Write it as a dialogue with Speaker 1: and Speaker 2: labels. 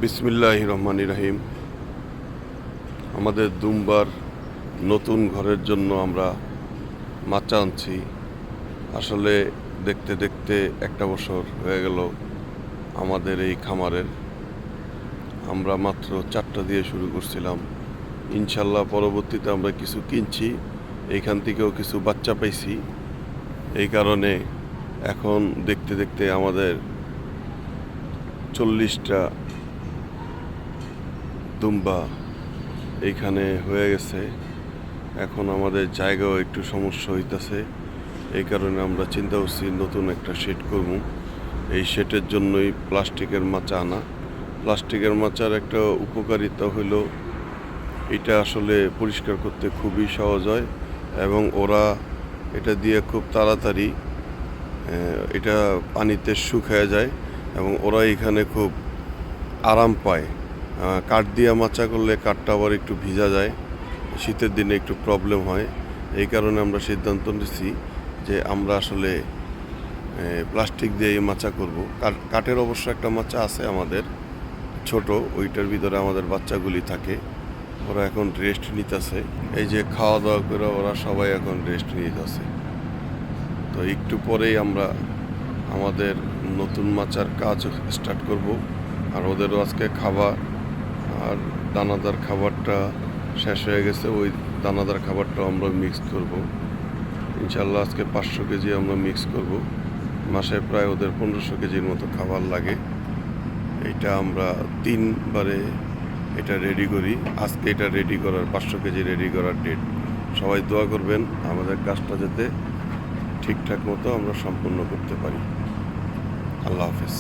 Speaker 1: বিসমিল্লাহির রহমানির রহিম। আমাদের দুমবার নতুন ঘরের জন্য আমরা মাচা আনছি। আসলে দেখতে দেখতে একটা বছর হয়ে গেল আমাদের এই খামারের। আমরা মাত্র 4টা দিয়ে শুরু করছিলাম। ইনশাল্লাহ পরবর্তীতে আমরা কিছু কিনছি, এইখান থেকেও কিছু বাচ্চা পাইছি। এই কারণে এখন দেখতে দেখতে আমাদের 40টা দুম্বা এইখানে হয়ে গেছে। এখন আমাদের জায়গাও একটু সমস্যা হইতেছে, এই কারণে আমরা চিন্তা করছি নতুন একটা শেড করব। এই শেডের জন্যই প্লাস্টিকের মাচা আনা। প্লাস্টিকের মাচার একটা উপকারিতা হলো এটা আসলে পরিষ্কার করতে খুবই সহজ হয় এবং ওরা এটা দিয়ে খুব তাড়াতাড়ি এটা পানিতে শুকায় যায় এবং ওরা এখানে খুব আরাম পায়। কাঠ দিয়ে মাচা করলে কাঠটা আবার একটু ভিজা যায়, শীতের দিনে একটু প্রবলেম হয়। এই কারণে আমরা সিদ্ধান্ত নিচ্ছি যে আমরা আসলে প্লাস্টিক দিয়ে এই মাচা করব। কাঠের অবশ্য একটা মাচা আছে আমাদের ছোট, ওইটার ভিতরে আমাদের বাচ্চাগুলি থাকে। ওরা এখন রেস্ট নিতেছে। এই যে খাওয়া দাওয়া করে ওরা সবাই এখন রেস্ট নিতেছে। তো একটু পরেই আমরা আমাদের নতুন মাচার কাজ স্টার্ট করব। আর ওদেরও আজকে খাবার আর দানাদার খাবারটা শেষ হয়ে গেছে, ওই দানাদার খাবারটাও আমরা মিক্স করব। ইনশাল্লাহ আজকে 500 কেজি আমরা মিক্স করব। মাসে প্রায় ওদের 1500 কেজির মতো খাবার লাগে। এইটা আমরা 3বারে এটা রেডি করি। আজকে এটা রেডি করার 500 কেজি রেডি করার ডেট। সবাই দোয়া করবেন আমাদের কাজটা যাতে ঠিকঠাক মতো আমরা সম্পূর্ণ করতে পারি। আল্লাহ হাফেজ।